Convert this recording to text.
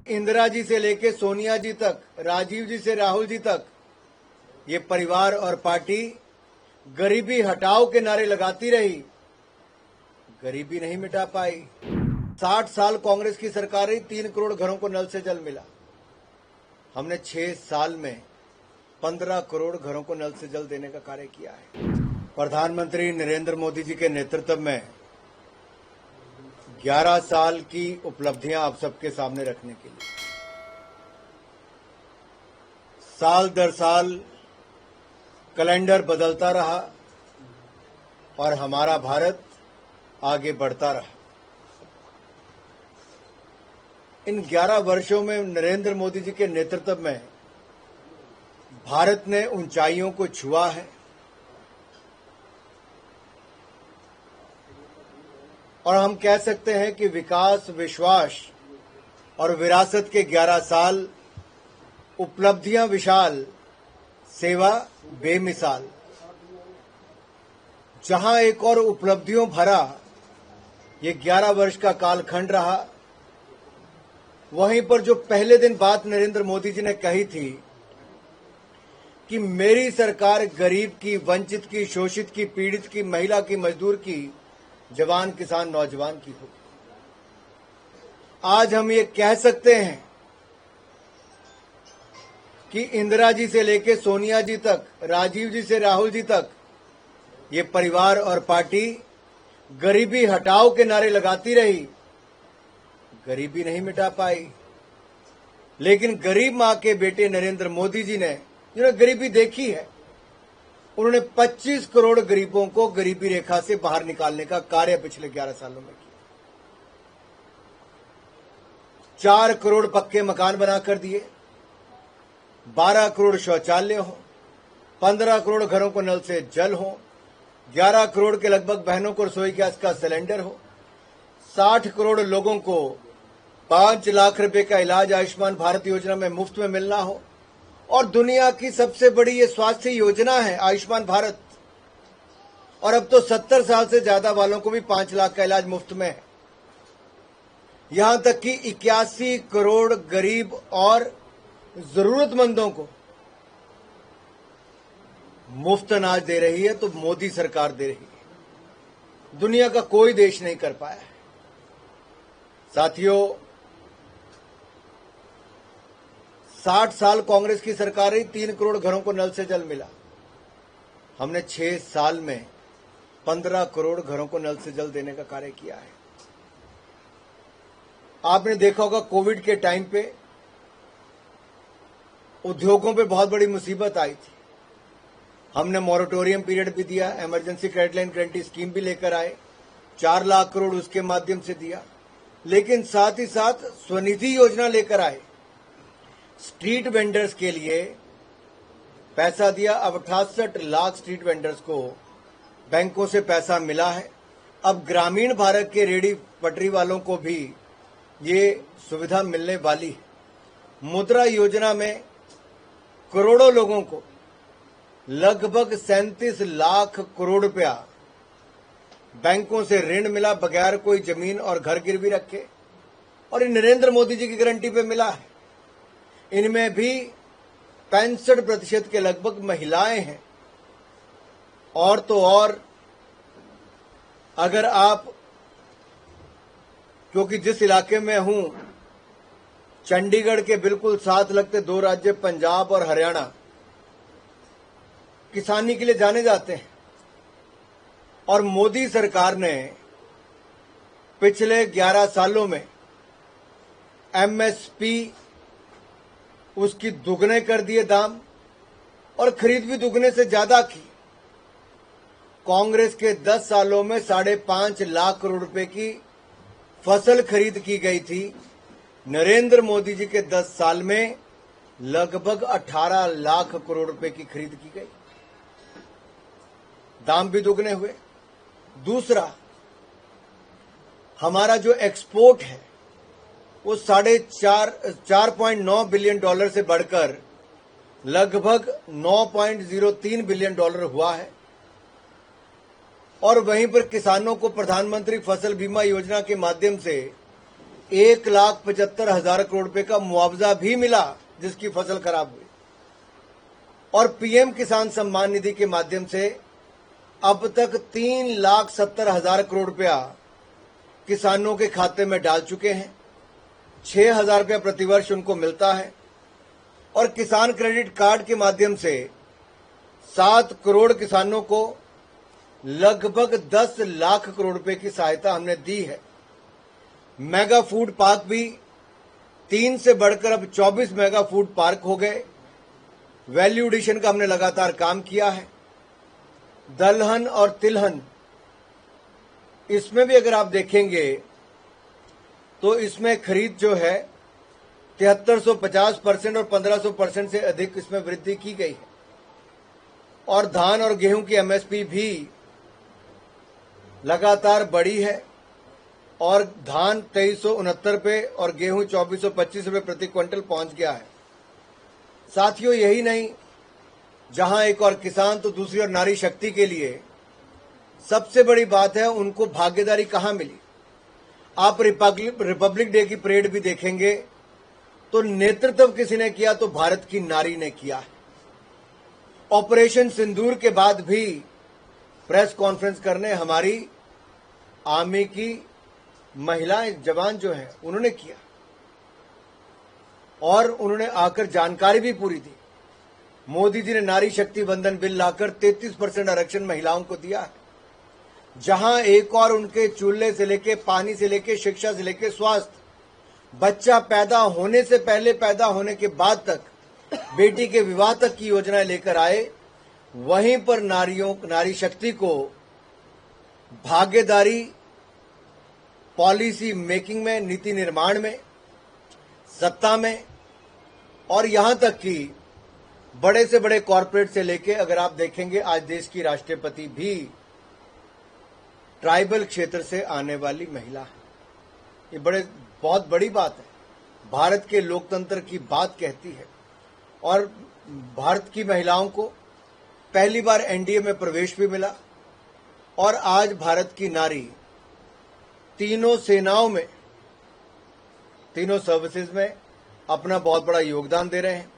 इंदिरा जी से लेके सोनिया जी तक, राजीव जी से राहुल जी तक, ये परिवार और पार्टी गरीबी हटाओ के नारे लगाती रही, गरीबी नहीं मिटा पाई। 60 साल कांग्रेस की सरकार रही, 3 करोड़ घरों को नल से जल मिला। हमने 6 साल में 15 करोड़ घरों को नल से जल देने का कार्य किया है। प्रधानमंत्री नरेंद्र मोदी जी के नेतृत्व में 11 साल की उपलब्धियां आप सबके सामने रखने के लिए साल दर साल कैलेंडर बदलता रहा और हमारा भारत आगे बढ़ता रहा। इन 11 वर्षों में नरेंद्र मोदी जी के नेतृत्व में भारत ने ऊंचाइयों को छुआ है और हम कह सकते हैं कि विकास, विश्वास और विरासत के 11 साल, उपलब्धियां विशाल, सेवा बेमिसाल। जहां एक और उपलब्धियों भरा ये 11 वर्ष का कालखंड रहा, वहीं पर जो पहले दिन बात नरेंद्र मोदी जी ने कही थी कि मेरी सरकार गरीब की, वंचित की, शोषित की, पीड़ित की, महिला की, मजदूर की, जवान, किसान, नौजवान की हो। आज हम ये कह सकते हैं कि इंदिरा जी से लेके सोनिया जी तक, राजीव जी से राहुल जी तक, ये परिवार और पार्टी गरीबी हटाओ के नारे लगाती रही, गरीबी नहीं मिटा पाई। लेकिन गरीब मां के बेटे नरेंद्र मोदी जी ने, जिन्होंने गरीबी देखी है, उन्होंने 25 करोड़ गरीबों को गरीबी रेखा से बाहर निकालने का कार्य पिछले 11 सालों में किया। 4 करोड़ पक्के मकान बनाकर दिए, 12 करोड़ शौचालय हो, 15 करोड़ घरों को नल से जल हो, 11 करोड़ के लगभग बहनों को रसोई गैस का सिलेंडर हो, 60 करोड़ लोगों को 5 लाख रुपए का इलाज आयुष्मान भारत योजना में मुफ्त में मिलना हो, और दुनिया की सबसे बड़ी ये स्वास्थ्य योजना है आयुष्मान भारत। और अब तो 70 साल से ज्यादा वालों को भी 5 लाख का इलाज मुफ्त में है। यहां तक कि 81 करोड़ गरीब और जरूरतमंदों को मुफ्त अनाज दे रही है, तो मोदी सरकार दे रही है। दुनिया का कोई देश नहीं कर पाया है। साथियों, 60 साल कांग्रेस की सरकार रही, 3 करोड़ घरों को नल से जल मिला। हमने 6 साल में 15 करोड़ घरों को नल से जल देने का कार्य किया है। आपने देखा होगा कोविड के टाइम पे उद्योगों पे बहुत बड़ी मुसीबत आई थी। हमने मॉरेटोरियम पीरियड भी दिया, emergency credit line guarantee scheme भी लेकर आए, 4 लाख करोड़ उसके माध्यम से दिया। लेकिन साथ ही साथ स्वनिधि योजना लेकर आए, स्ट्रीट वेंडर्स के लिए पैसा दिया। अब 68 लाख स्ट्रीट वेंडर्स को बैंकों से पैसा मिला है। अब ग्रामीण भारत के रेडी पटरी वालों को भी ये सुविधा मिलने वाली है। मुद्रा योजना में करोड़ों लोगों को लगभग 37 लाख करोड़ रुपया बैंकों से ऋण मिला, बगैर कोई जमीन और घर गिरवी रखे, और ये नरेंद्र मोदी जी की गारंटी पे मिला है। इनमें भी 65% के लगभग महिलाएं हैं। और तो और, अगर आप, क्योंकि जिस इलाके में हूं, चंडीगढ़ के बिल्कुल साथ लगते 2 राज्य पंजाब और हरियाणा किसानी के लिए जाने जाते हैं, और मोदी सरकार ने पिछले 11 सालों में एमएसपी उसकी दुगने कर दिए दाम, और खरीद भी दुगने से ज्यादा की। कांग्रेस के 10 सालों में 5.5 लाख करोड़ रुपए की फसल खरीद की गई थी। नरेंद्र मोदी जी के 10 साल में लगभग 18 लाख करोड़ रुपए की खरीद की गई, दाम भी दुगने हुए। दूसरा, हमारा जो एक्सपोर्ट है वो 4.9 बिलियन डॉलर से बढ़कर लगभग 9.03 बिलियन डॉलर हुआ है। और वहीं पर किसानों को प्रधानमंत्री फसल बीमा योजना के माध्यम से 1,75,000 करोड़ रुपए का मुआवजा भी मिला जिसकी फसल खराब हुई। और पीएम किसान सम्मान निधि के माध्यम से अब तक 3,70,000 करोड़ रुपया किसानों के खाते में डाल चुके हैं। 6,000 रुपया प्रतिवर्ष उनको मिलता है। और किसान क्रेडिट कार्ड के माध्यम से 7 करोड़ किसानों को लगभग 10 लाख करोड़ रुपए की सहायता हमने दी है। मेगा फूड पार्क भी 3 से बढ़कर अब 24 मेगा फूड पार्क हो गए। वैल्यू एडिशन का हमने लगातार काम किया है। दलहन और तिलहन, इसमें भी अगर आप देखेंगे तो इसमें खरीद जो है 7350% और 1500% से अधिक इसमें वृद्धि की गई है। और धान और गेहूं की एमएसपी भी लगातार बढ़ी है और धान 2369 पे और गेहूं 2425 रुपये प्रति क्विंटल पहुंच गया है। साथियों, यही नहीं, जहां एक और किसान तो दूसरी और नारी शक्ति के लिए सबसे बड़ी बात है उनको भागीदारी कहां मिली। आप रिपब्लिक डे की परेड भी देखेंगे तो नेतृत्व किसी ने किया तो भारत की नारी ने किया है। ऑपरेशन सिंदूर के बाद भी प्रेस कॉन्फ्रेंस करने हमारी आर्मी की महिलाएं जवान जो हैं उन्होंने किया और उन्होंने आकर जानकारी भी पूरी दी। मोदी जी ने नारी शक्ति वंदन बिल लाकर 33% आरक्षण महिलाओं को दिया है। जहां एक और उनके चूल्हे से लेके पानी से लेके शिक्षा से लेके स्वास्थ्य, बच्चा पैदा होने से पहले पैदा होने के बाद तक, बेटी के विवाह तक की योजनाएं लेकर आए, वहीं पर नारी शक्ति को भागीदारी पॉलिसी मेकिंग में, नीति निर्माण में, सत्ता में और यहां तक कि बड़े से बड़े कॉरपोरेट से लेके अगर आप देखेंगे आज देश की राष्ट्रपति भी ट्राइबल क्षेत्र से आने वाली महिला है। ये बहुत बड़ी बात है, भारत के लोकतंत्र की बात कहती है। और भारत की महिलाओं को पहली बार एनडीए में प्रवेश भी मिला और आज भारत की नारी तीनों सेनाओं में, तीनों सर्विसेज में अपना बहुत बड़ा योगदान दे रहे हैं।